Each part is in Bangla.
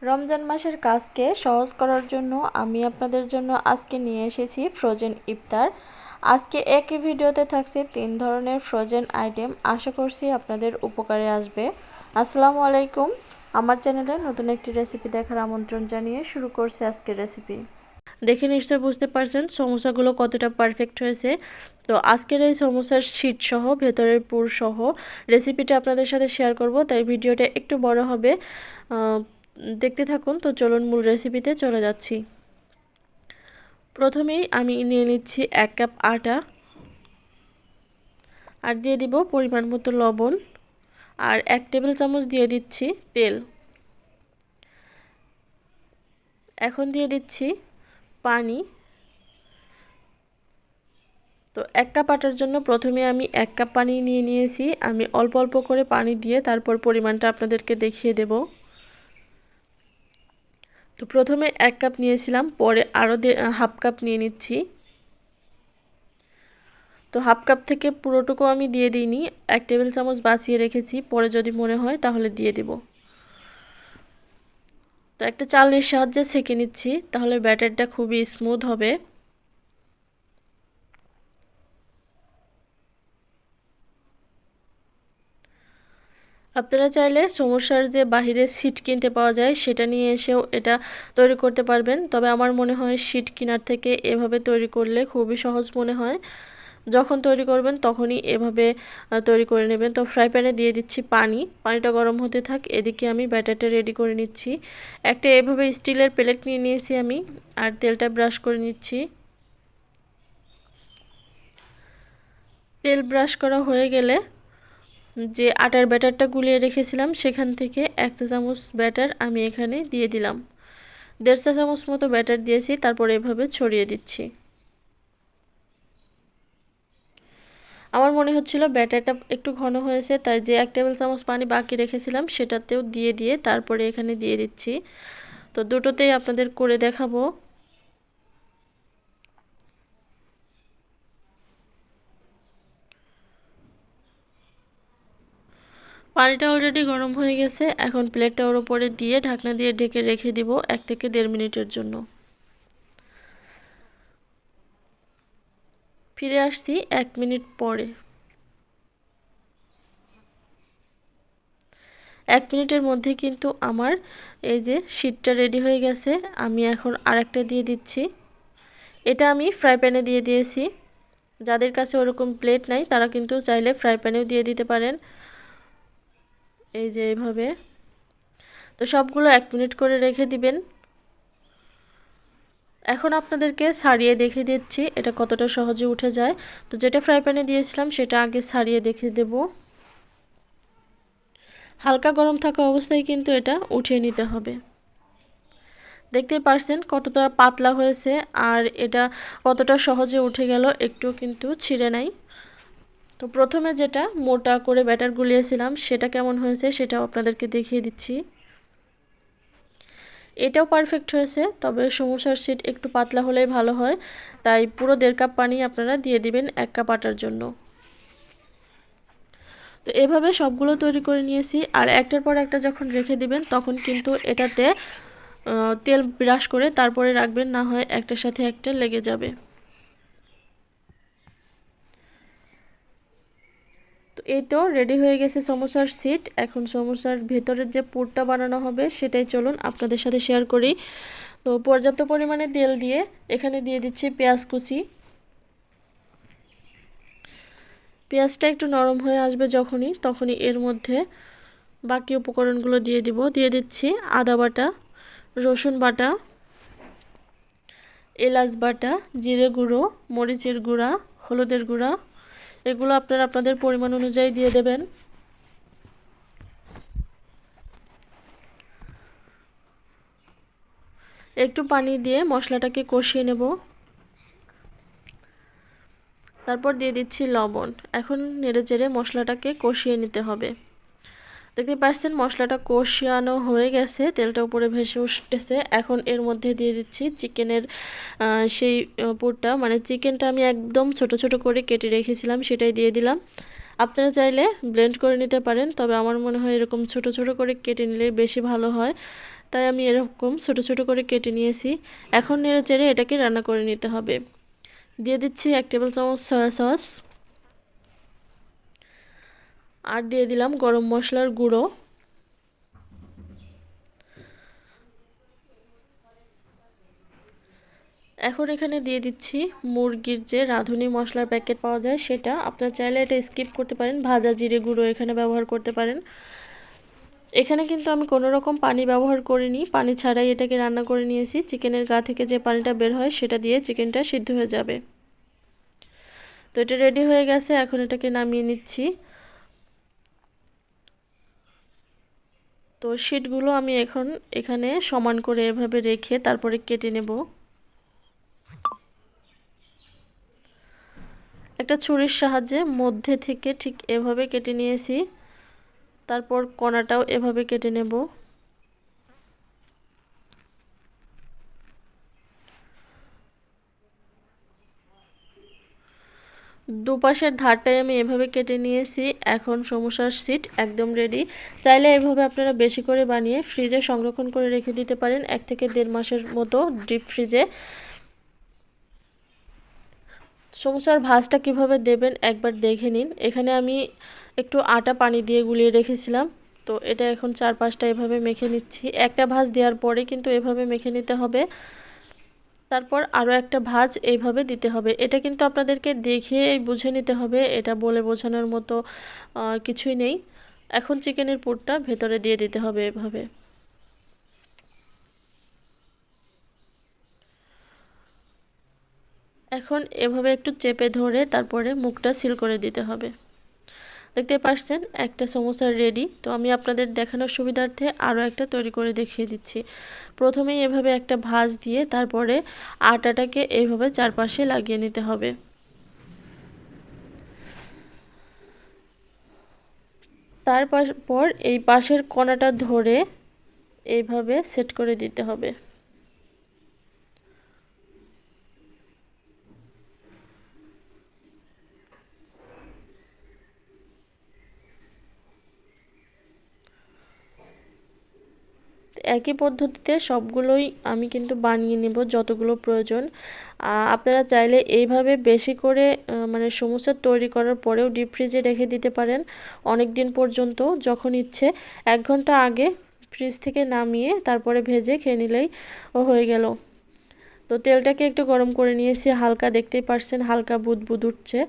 রমজান মাসের কাজকে সহজ করার জন্য আমি আপনাদের জন্য আজকে নিয়ে এসেছি ফ্রোজেন ইফতার। আজকে একই ভিডিওতে থাকছে 3 ধরনের ফ্রোজেন আইটেম। আশা করছি আপনাদের উপকারে আসবে। আসসালামু আলাইকুম। আমার চ্যানেলে নতুন একটি রেসিপি দেখার আমন্ত্রণ জানিয়ে শুরু করছি আজকের রেসিপি। দেখে নিশ্চয়ই বুঝতে পারছেন সমোসাগুলো কতটা পারফেক্ট হয়েছে। তো আজকের এই সমোসার শীট সহ ভেতরের পুর সহ রেসিপিটা আপনাদের সাথে শেয়ার করব, তাই ভিডিওটা একটু বড় হবে, দেখতে থাকুন। তো চলুন মূল রেসিপিতে চলে যাচ্ছি। প্রথমেই আমি নিয়ে নিচ্ছি 1 কাপ আটা, আর দিয়ে দিব পরিমাণ মতো লবণ, আর 1 টেবিল চামচ দিয়ে দিচ্ছি তেল। এখন দিয়ে দিচ্ছি পানি। তো 1 কাপ আটার জন্য প্রথমে আমি 1 কাপ পানি নিয়েছি। আমি অল্প অল্প করে পানি দিয়ে তারপর পরিমাণটা আপনাদেরকে দেখিয়ে দেব। তো প্রথমে 1 কাপ নিয়েছিলাম, পরে আরও হাফ কাপ নিয়ে নিচ্ছি। তো হাফ কাপ থেকে পুরোটুকু আমি দিয়ে দিইনি, 1 টেবিল চামচ বাঁচিয়ে রেখেছি, পরে যদি মনে হয় তাহলে দিয়ে দেব। তো একটা চালনির সাহায্যে ছেঁকে নিচ্ছি, তাহলে ব্যাটারটা খুবই স্মুথ হবে। আপনারা চাইলে সমোসার যে বাহিরে শিট কিনতে পাওয়া যায় সেটা নিয়ে এসেও এটা তৈরি করতে পারবেন, তবে আমার মনে হয় শিট কেনার থেকে এভাবে তৈরি করলে খুবই সহজ মনে হয়। যখন তৈরি করবেন তখনই এভাবে তৈরি করে নেবেন। তো ফ্রাই প্যানে দিয়ে দিচ্ছি পানিটা গরম হতে থাক, এদিকে আমি ব্যাটারটা রেডি করে নিচ্ছি। একটা এভাবে স্টিলের প্লেট নিয়ে নিয়েছি আমি, আর তেলটা ব্রাশ করে নিচ্ছি। তেল ব্রাশ করা হয়ে গেলে যে আটার ব্যাটারটা গুলিয়ে রেখেছিলাম সেখান থেকে 1 চা চামচ ব্যাটার আমি এখানে দিয়ে দিলাম। 1.5 চা চামচ মতো ব্যাটার দিয়েছি, তারপর এভাবে ছড়িয়ে দিচ্ছি। আমার মনে হচ্ছিল ব্যাটারটা একটু ঘন হয়েছে, তাই যে 1 টেবিল চামচ পানি বাকি রেখেছিলাম সেটাতেও দিয়ে তারপরে এখানে দিয়ে দিচ্ছি। তো দুটোতেই আপনাদের করে দেখাবো। পানিটা অলরেডি গরম হয়ে গেছে, এখন প্লেটটা ওর উপরে দিয়ে ঢাকনা দিয়ে ঢেকে রেখে দিব 1 থেকে 1.5 মিনিটের জন্য। ফিরে আসছি 1 মিনিট পরে। 1 মিনিটের মধ্যে কিন্তু আমার এই যে শীটটা রেডি হয়ে গেছে। আমি এখন আরেকটা দিয়ে দিচ্ছি। এটা আমি ফ্রাই প্যানে দিয়ে দিয়েছি। যাদের কাছে ওরকম প্লেট নাই তারা কিন্তু চাইলে ফ্রাই প্যানেও দিয়ে দিতে পারেন, এই যে এইভাবে। তো সবগুলো 1 মিনিট করে রেখে দিবেন। এখন আপনাদেরকে ছাড়িয়ে দেখিয়ে দিচ্ছি এটা কতটা সহজে উঠে যায়। তো যেটা ফ্রাই প্যানে দিয়েছিলাম সেটা আগে ছাড়িয়ে দেখিয়ে দেব। হালকা গরম থাকা অবস্থায় কিন্তু এটা উঠিয়ে নিতে হবে। দেখতেই পারছেন কতটা পাতলা হয়েছে, আর এটা কতটা সহজে উঠে গেল, একটু কিন্তু ছিঁড়ে নাই। তো প্রথমে যেটা মোটা করে ব্যাটার গুলিয়েছিলাম সেটা কেমন হয়েছে সেটাও আপনাদেরকে দেখিয়ে দিচ্ছি। এটাও পারফেক্ট হয়েছে, তবে সমোসার শীট একটু পাতলা হলেই ভালো হয়, তাই পুরো 1.5 কাপ পানি আপনারা দিয়ে দিবেন 1 কাপ আটার জন্য। তো এভাবে সবগুলো তৈরি করে নিয়েছি, আর একটার পর একটা যখন রেখে দিবেন তখন কিন্তু এটাতে তেল ব্রাশ করে তারপরে রাখবেন, না হয় একটার সাথে একটা লেগে যাবে। তো এই তো রেডি হয়ে গেছে সমোসার শীট। এখন সমোসার ভেতরের যে পুরটা বানানো হবে সেটাই চলুন আপনাদের সাথে শেয়ার করি। তো পর্যাপ্ত পরিমাণে তেল দিয়ে এখানে দিয়ে দিচ্ছি পেঁয়াজ কুচি। পেঁয়াজটা একটু নরম হয়ে আসবে তখনই এর মধ্যে বাকি উপকরণগুলো দিয়ে দিচ্ছি আদা বাটা, রসুন বাটা, এলাচ বাটা, জিরে গুঁড়ো, মরিচের গুঁড়া, হলুদের গুঁড়া। এগুলো আপনারা আপনাদের পরিমাণ অনুযায়ী দিয়ে দেবেন। একটু পানি দিয়ে মশলাটাকে কষিয়ে নেব। তারপর দিয়ে দিচ্ছি লবণ। এখন নেড়েচেড়ে মশলাটাকে কষিয়ে নিতে হবে। দেখতে পাচ্ছেন মশলাটা কষানো হয়ে গেছে, তেলটা উপরে ভেসে উঠতেছে। এখন এর মধ্যে দিয়ে দিচ্ছি চিকেনের সেই পুরটা, মানে চিকেনটা আমি একদম ছোট ছোট করে কেটে রেখেছিলাম সেটাই দিয়ে দিলাম। আপনারা চাইলে ব্লেন্ড করে নিতে পারেন, তবে আমার মনে হয় এরকম ছোট ছোট করে কেটে নিলে বেশি ভালো হয়। তাই আমি এরকম ছোট ছোট করে কেটে নিয়েছি। এখন নেড়ে চেড়ে এটাকে রান্না করে নিতে হবে। দিয়ে দিচ্ছি 1 টেবিল চামচ সয়া সস, আর দিয়ে দিলাম গরম মশলার গুঁড়ো। এখন এখানে দিয়ে দিচ্ছি মুরগির যে রাঁধুনি মশলার প্যাকেট পাওয়া যায় সেটা। আপনারা চাইলে এটা স্কিপ করতে পারেন, ভাজা জিরে গুঁড়ো এখানে ব্যবহার করতে পারেন। এখানে কিন্তু আমি কোনো রকম পানি ব্যবহার করিনি, পানি ছাড়াই এটাকে রান্না করে নিয়েছি। চিকেনের গা থেকে যে পানিটা বের হয় সেটা দিয়ে চিকেনটা সিদ্ধ হয়ে যাবে। তো এটা রেডি হয়ে গেছে, এখন এটাকে নামিয়ে নিচ্ছি। তো শিটগুলো আমি এখন এখানে সমান করে এভাবে রেখে তারপরে কেটে নেব। একটা ছুরির সাহায্যে মধ্যে থেকে ঠিক এভাবে কেটে নিয়েছি, তারপর কোণাটাও এভাবে কেটে নেব। দুপাশের ধারটাই আমি এভাবে কেটে নিয়েছি। এখন সমোসার শিট একদম রেডি। চাইলে এভাবে আপনারা বেশি করে বানিয়ে ফ্রিজে সংরক্ষণ করে রেখে দিতে পারেন 1 থেকে 1.5 মাসের মতো ডিপ ফ্রিজে। সমোসার ভাঁজটা কিভাবে দেবেন একবার দেখে নিন। এখানে আমি একটু আটা পানি দিয়ে গুলিয়ে রেখেছিলাম, তো এটা এখন 4-5টা এভাবে মেখে নিচ্ছি। একটা ভাঁজ দেওয়ার পরে কিন্তু এভাবে মেখে নিতে হবে, তারপর আরও একটা ভাঁজ এইভাবে দিতে হবে। এটা কিন্তু আপনাদেরকে দেখিয়ে বুঝে নিতে হবে, এটা বলে বোঝানোর মতো কিছুই নেই। এখন চিকেনের পুরটা ভেতরে দিয়ে দিতে হবে এভাবে। এখন এভাবে একটু চেপে ধরে তারপরে মুখটা সিল করে দিতে হবে। দেখতে পাচ্ছেন একটা সমোসা রেডি। তো আমি আপনাদের দেখানোর সুবিধার্থে আরও একটা তৈরি করে দেখিয়ে দিচ্ছি। প্রথমেই এভাবে একটা ভাঁজ দিয়ে তারপরে আটাটাকে এইভাবে চারপাশে লাগিয়ে নিতে হবে। তারপর এই পাশের কোণাটা ধরে এইভাবে সেট করে দিতে হবে। একই পদ্ধতিতে সবগুলোই আমি কিন্তু বানিয়ে নেব যতগুলো প্রয়োজন। আপনারা চাইলে এইভাবে বেশি করে মানে সমোসা তৈরি করার পরেও ডিপ ফ্রিজে রেখে দিতে পারেন অনেক দিন পর্যন্ত। যখন ইচ্ছে 1 ঘন্টা আগে ফ্রিজ থেকে নামিয়ে তারপরে ভেজে খেয়ে নিলেই হয়ে গেল। তো তেলটাকে একটু গরম করে নিয়েছি, হালকা, দেখতেই পারছেন হালকা বুদবুদ উঠছে।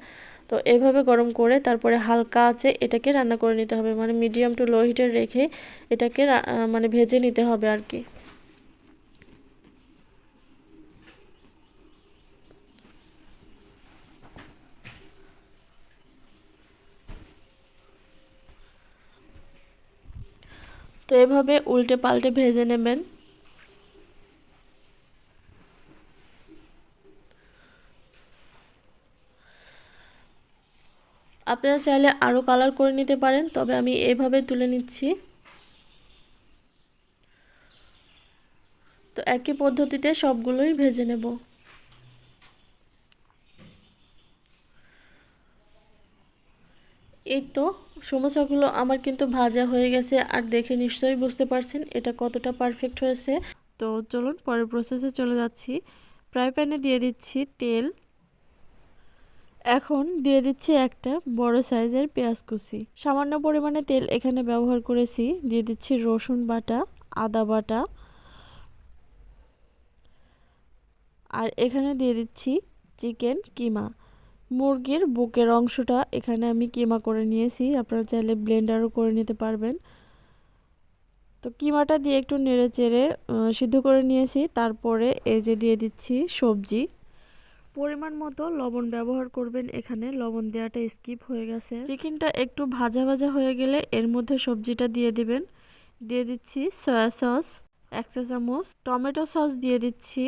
তো এভাবে গরম করে তারপরে হালকা আঁচে এটাকে রান্না করে নিতে হবে, মানে মিডিয়াম টু লো হিটে রেখে এটাকে মানে ভেজে নিতে হবে আর কি। তো এভাবে উল্টে পাল্টে ভেজে নেবেন। আপনারা চাইলে আরও কালার করে নিতে পারেন, তবে আমি এভাবে তুলে নিচ্ছি। তো একই পদ্ধতিতে সবগুলোই ভেজে নেব। এই তো সমোসাগুলো আমার কিন্তু ভাজা হয়ে গেছে, আর দেখে নিশ্চয়ই বুঝতে পারছেন এটা কতটা পারফেক্ট হয়েছে। তো চলুন পরের প্রসেসে চলে যাচ্ছি। ফ্রাই প্যানে দিয়ে দিচ্ছি তেল। এখন দিয়ে দিচ্ছি একটা বড় সাইজের পেঁয়াজ কুচি। সামান্য পরিমাণে তেল এখানে ব্যবহার করেছি। দিয়ে দিচ্ছি রসুন বাটা, আদা বাটা, আর এখানে দিয়ে দিচ্ছি চিকেন কিমা। মুরগির বুকের অংশটা এখানে আমি কিমা করে নিয়েছি, আপনারা চাইলে ব্লেন্ডারও করে নিতে পারবেন। তো কিমাটা দিয়ে একটু নেড়ে চেড়ে সিদ্ধ করে নিয়েছি। তারপরে এই যে দিয়ে দিচ্ছি সবজি। পরিমাণ মতো লবণ ব্যবহার করবেন, এখানে লবণ দেওয়াটা স্কিপ হয়ে গেছে। চিকেনটা একটু ভাজা ভাজা হয়ে গেলে এর মধ্যে সবজিটা দিয়ে দিবেন। দিয়ে দিচ্ছি সয়া সস 1 চা চামচ, টমেটো সস দিয়ে দিচ্ছি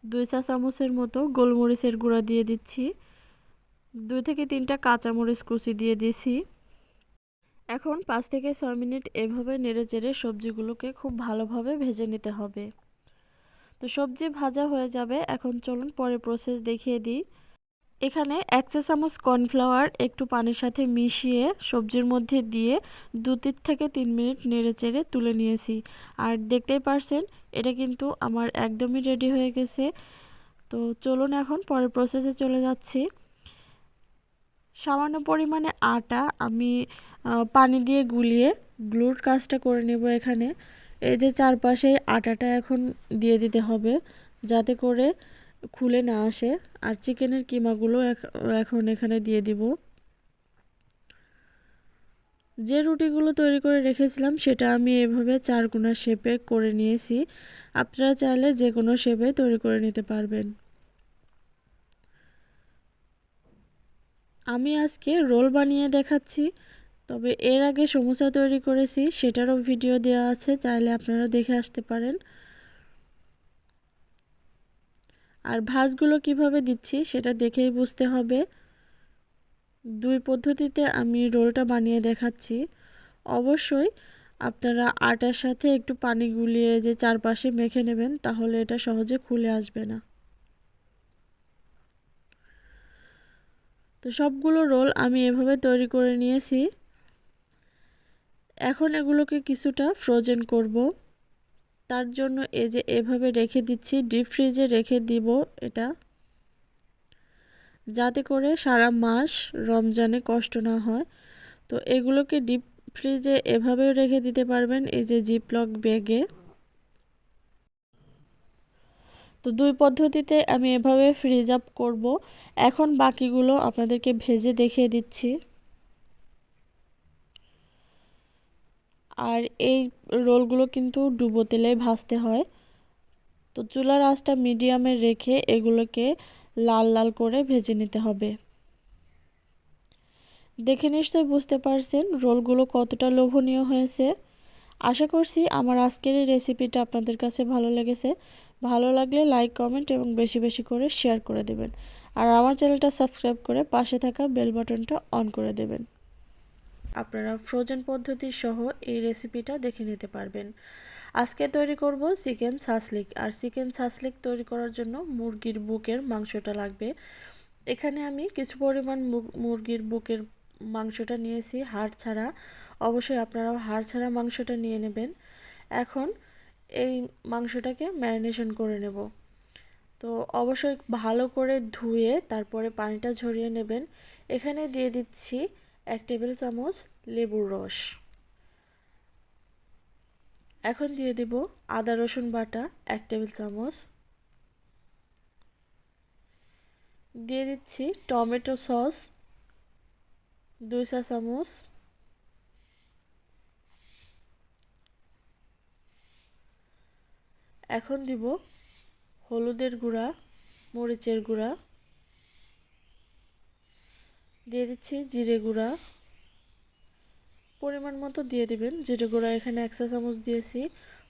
2 চা চামচের মতো, গোলমরিচের গুঁড়া দিয়ে দিচ্ছি, 2 থেকে 3টা কাঁচামরিচ কুচি দিয়ে দিয়েছি। এখন 5 থেকে 6 মিনিট এভাবে নেড়ে চেড়ে সবজিগুলোকে খুব ভালোভাবে ভেজে নিতে হবে। তো সবজি ভাজা হয়ে যাবে। এখন চলুন পরে প্রসেস দেখিয়ে দিই। এখানে 1 চা চামচ কর্নফ্লাওয়ার একটু পানির সাথে মিশিয়ে সবজির মধ্যে দিয়ে 2 থেকে 3 মিনিট নেড়েচেড়ে তুলে নিয়েছি। আর দেখতেই পারছেন এটা কিন্তু আমার একদমই রেডি হয়ে গেছে। তো চলুন এখন পরের প্রসেসে চলে যাচ্ছি। সামান্য পরিমাণে আটা আমি পানি দিয়ে গুলিয়ে গ্লুর কাজটা করে নেব। এখানে এই যে চারপাশে আটাটা এখন দিয়ে দিতে হবে যাতে করে খুলে না আসে। আর চিকেনের কিমাগুলো এখন এখানে দিয়ে দিব। যে রুটিগুলো তৈরি করে রেখেছিলাম সেটা আমি এভাবে 4 কোণা শেপে করে নিয়েছি। আপনারা চাইলে যে কোনো শেপে তৈরি করে নিতে পারবেন। আমি আজকে রোল বানিয়ে দেখাচ্ছি, তবে এর আগে সমোসা তৈরি করেছি সেটারও ভিডিও দেওয়া আছে, চাইলে আপনারা দেখে আসতে পারেন। আর ভাঁজগুলো কিভাবে দিচ্ছি সেটা দেখেই বুঝতে হবে। 2 পদ্ধতিতে আমি রোলটা বানিয়ে দেখাচ্ছি। অবশ্যই আপনারা আটার সাথে একটু পানি গুলিয়ে যে চারপাশে মেখে নেবেন, তাহলে এটা সহজে খুলে আসবে না। তো সবগুলো রোল আমি এভাবে তৈরি করে নিয়েছি। এখন এগুলোকে কিছুটা ফ্রোজেন করব। তার জন্য এই যে এভাবে রেখে দিচ্ছি, ডিপ ফ্রিজে রেখে দিব এটা, যাতে করে সারা মাস রমজানে কষ্ট না হয়। তো এগুলোকে ডিপ ফ্রিজে এভাবেও রেখে দিতে পারবেন, এই যে জিপলক ব্যাগে। তো 2 পদ্ধতিতে আমি এভাবে ফ্রিজ আপ করব। এখন বাকিগুলো আপনাদেরকে ভেজে দেখিয়ে দিচ্ছি। আর এই রোলগুলো কিন্তু ডুবো তেলে ভাজতে হয়। তো চুলার আঁচটা মিডিয়ামে রেখে এগুলোকে লাল লাল করে ভেজে নিতে হবে। দেখে নিশ্চয়ই বুঝতে পারছেন রোলগুলো কতটা লোভনীয় হয়েছে। আশা করছি আমার আজকের এই রেসিপিটা আপনাদের কাছে ভালো লেগেছে। ভালো লাগলে লাইক, কমেন্ট এবং বেশি বেশি করে শেয়ার করে দেবেন। আর আমার চ্যানেলটা সাবস্ক্রাইব করে পাশে থাকা বেল বাটনটা অন করে দেবেন। আপনারা ফ্রোজেন পদ্ধতি সহ এই রেসিপিটা দেখে নিতে পারবেন। আজকে তৈরি করব চিকেন সাসলিক। আর চিকেন সাসলিক তৈরি করার জন্য মুরগির বুকের মাংসটা লাগবে। এখানে আমি কিছু পরিমাণ মুরগির বুকের মাংসটা নিয়েছি, হাড় ছাড়া। অবশ্যই আপনারাও হাড় ছাড়া মাংসটা নিয়ে নেবেন। এখন এই মাংসটাকে ম্যারিনেশন করে নেব। তো অবশ্যই ভালো করে ধুয়ে তারপরে পানিটা ঝরিয়ে নেবেন। এখানে দিয়ে দিচ্ছি 1 টেবিল চামচ লেবুর রস। এখন দিয়ে দেব আদা রসুন বাটা 1 টেবিল চামচ। দিয়ে দিচ্ছি টমেটো সস 2 চা চামচ। এখন দিব হলুদের গুঁড়া, মরিচের গুঁড়া, দিয়ে দিচ্ছি জিরে গুঁড়া, পরিমাণ মতো দিয়ে দিবেন। জিরে গুঁড়া এখানে 1 চা চামচ দিয়েছি।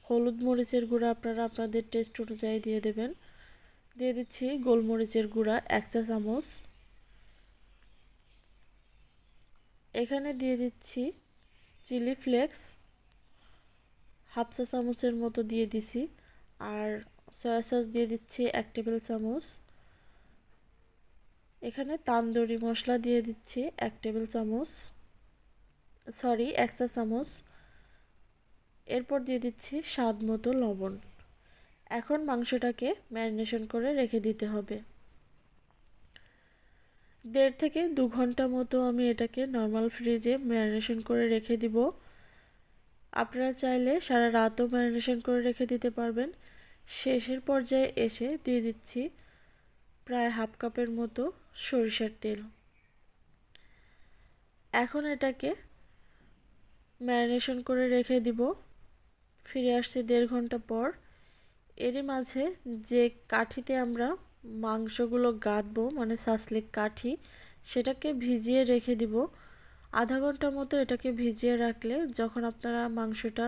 হলুদ মরিচের গুঁড়া আপনারা আপনাদের টেস্ট অনুযায়ী দিয়ে দেবেন। দিয়ে দিচ্ছি গোলমরিচের গুঁড়া 1 চা চামচ। এখানে দিয়ে দিচ্ছি চিলি ফ্লেক্স হাফ চা চামচের মতো দিয়ে দিছি। আর সয়া সস দিয়ে দিচ্ছি 1 টেবিল চামচ। এখানে তান্দুরি মশলা দিয়ে দিচ্ছি 1 টেবিল চামচ, 1 চা চামচ। এরপর দিয়ে দিচ্ছি স্বাদ মতো লবণ। এখন মাংসটাকে ম্যারিনেশন করে রেখে দিতে হবে। 1.5 থেকে 2 ঘন্টা মতো আমি এটাকে নর্মাল ফ্রিজে ম্যারিনেশন করে রেখে দিব। আপনারা চাইলে সারা রাতও ম্যারিনেশন করে রেখে দিতে পারবেন। শেষের পর্যায়ে এসে দিয়ে দিচ্ছি প্রায় হাফ কাপের মতো সরিষার তেল। এখন এটাকে ম্যারিনেশন করে রেখে দিব। ফিরে আসছি 1.5 ঘন্টা পর। এরই মাঝে যে কাঠিতে আমরা মাংসগুলো গাঁথবো, মানে সাসলিক কাঠি, সেটাকে ভিজিয়ে রেখে দিব। আধা ঘন্টা মতো এটাকে ভিজিয়ে রাখলে যখন আপনারা মাংসটা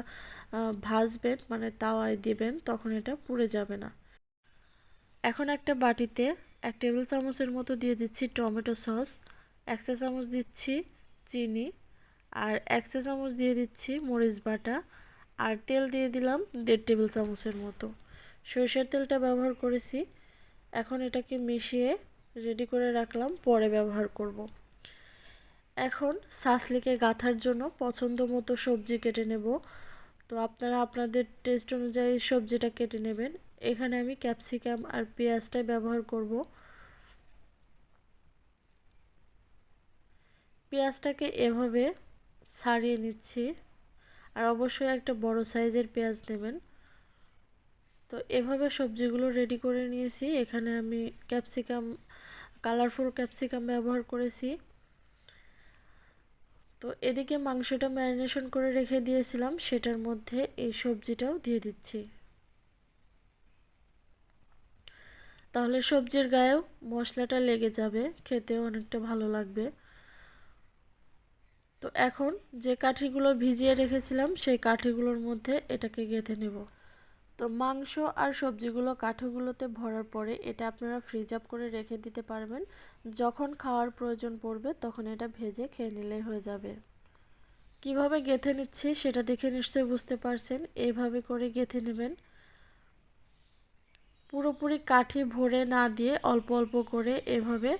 ভাজবেন, মানে তাওয়ায় দিবেন, তখন এটা পুড়ে যাবে না। এখন একটা বাটিতে 1 টেবিল চামচের মতো দিয়ে দিচ্ছি টমেটো সস, 1 চা চামচ দিচ্ছি চিনি, আর 1 চা চামচ দিয়ে দিচ্ছি মরিচ বাটা, আর তেল দিয়ে দিলাম 1.5 টেবিল চামচের মতো। সরিষার তেলটা ব্যবহার করেছি। এখন এটাকে মিশিয়ে রেডি করে রাখলাম, পরে ব্যবহার করব। এখন সাসলিকে গাঁথার জন্য পছন্দ মতো সবজি কেটে নেব। তো আপনারা আপনাদের টেস্ট অনুযায়ী সবজিটা কেটে নেবেন। এখানে আমি ক্যাপসিকাম আর পেঁয়াজটা ব্যবহার করব। পেঁয়াজটাকে এভাবে ছাড়িয়ে নিচ্ছি, আর অবশ্যই একটা বড় সাইজের পেঁয়াজ নেবেন। তো এভাবে সবজিগুলো রেডি করে নিয়েছি। এখানে আমি ক্যাপসিকাম, কালারফুল ক্যাপসিকাম ব্যবহার করেছি। তো এদিকে মাংসটা ম্যারিনেশন করে রেখে দিয়েছিলাম, সেটার মধ্যে এই সবজিটাও দিয়ে দিচ্ছি। তাহলে সবজির গায়েও মশলাটা লেগে যাবে, খেতেও অনেকটা ভালো লাগবে। তো এখন যে কাঠিগুলো ভিজিয়ে রেখেছিলাম সেই কাঠিগুলোর মধ্যে এটাকে গেঁথে নেব। তো মাংস আর সবজিগুলো কাঠিগুলোতে ভরার পরে এটা আপনারা ফ্রিজ আপ করে রেখে দিতে পারবেন। যখন খাওয়ার প্রয়োজন পড়বে তখন এটা ভেজে খেয়ে নিলেই হয়ে যাবে। কিভাবে গেঁথে নিচ্ছি সেটা দেখে নিশ্চয়ই বুঝতে পারছেন। এইভাবে করে গেঁথে নেবেন, পুরোপুরি কাঠি ভরে না দিয়ে অল্প অল্প করে এভাবে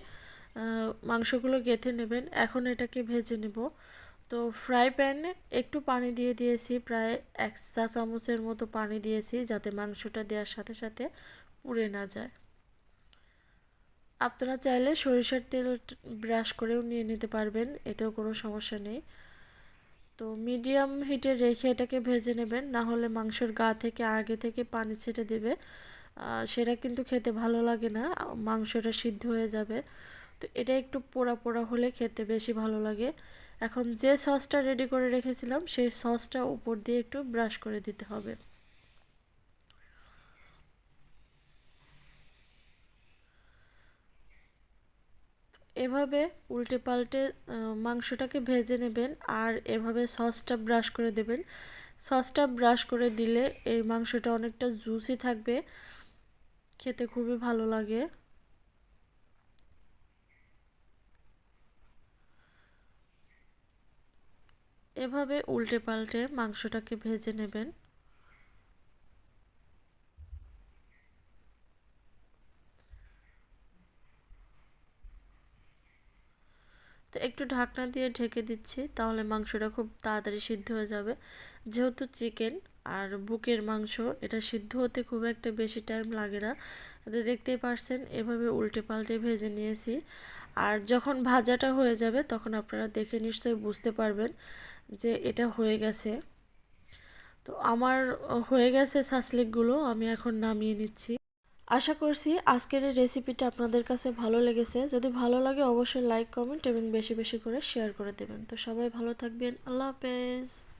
মাংসগুলো গেঁথে নেবেন। এখন এটাকে ভেজে নেব। তো ফ্রাই প্যানে একটু পানি দিয়ে দিয়েছি, প্রায় 1 চা চামচের মতো পানি দিয়েছি, যাতে মাংসটা দেওয়ার সাথে সাথে পুড়ে না যায়। আপনারা চাইলে সরিষার তেল ব্রাশ করেও নিয়ে নিতে পারবেন, এতেও কোনো সমস্যা নেই। তো মিডিয়াম হিটে রেখে এটাকে ভেজে নেবেন, না হলে মাংসর গা থেকে আগে থেকে পানি ছেটে দেবে, সেটা কিন্তু খেতে ভালো লাগে না, মাংসটা সিদ্ধ হয়ে যাবে। তো এটা একটু পোড়া পোড়া হলে খেতে বেশি ভালো লাগে। এখন যে সসটা রেডি করে রেখেছিলাম সেই সসটা উপর দিয়ে একটু ব্রাশ করে দিতে হবে। এভাবে উল্টে পাল্টে মাংসটাকে ভেজে নেবেন, আর এভাবে সসটা ব্রাশ করে দেবেন। সসটা ব্রাশ করে দিলে এই মাংসটা অনেকটা জুসি থাকবে, খেতে খুবই ভালো লাগে। এভাবে উল্টে পাল্টে মাংসটাকে ভেজে নেবেন। তো একটু ঢাকনা দিয়ে ঢেকে দিচ্ছি, তাহলে মাংসটা খুব তাড়াতাড়ি সিদ্ধ হয়ে যাবে। যেহেতু চিকেন আর বুকের মাংস, এটা সিদ্ধ হতে খুব একটা বেশি টাইম লাগে না। দেখতেই পারছেন এভাবে উল্টে পাল্টে ভেজে নিয়েছি। আর যখন ভাজাটা হয়ে যাবে তখন আপনারা দেখে নিশ্চয়ই বুঝতে পারবেন যে এটা হয়ে গেছে। তো আমার হয়ে গেছে সাসলিকগুলো, আমি এখন নামিয়ে নিচ্ছি। আশা করছি আজকের এই রেসিপিটা আপনাদের কাছে ভালো লেগেছে। যদি ভালো লাগে অবশ্যই লাইক, কমেন্ট এবং বেশি বেশি করে শেয়ার করে দেবেন। তো সবাই ভালো থাকবেন। আল্লাহ হাফেজ।